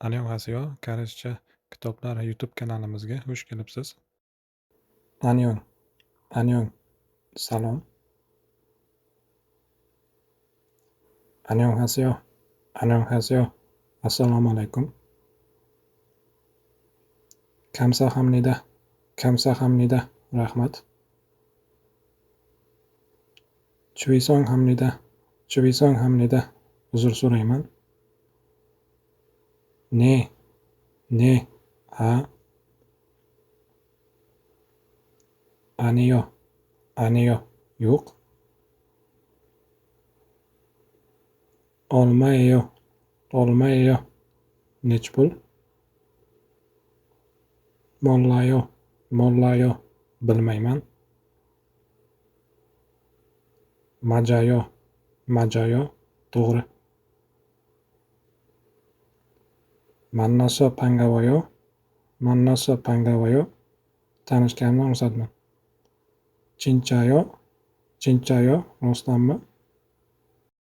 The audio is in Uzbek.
Annyeonghaseyo, Koreyscha kitoblar YouTube kanalimizga xush kelibsiz. Annyeong, annyeong, salom. Annyeonghaseyo, annyeonghaseyo, assalomu alaykum. Kamsahamnida, kamsahamnida, rahmat. Chuvisonghamnida, chuvisonghamnida, uzr so'rayman. Ne, ha. Aniyo, yo'q. Olmayo, nech pul? Mollayo, bilmayman. Majayo, to'g'ri. Mannoso Pangavayo, tanishganimdan ruxsatman. Chinchayo, rostdanmi?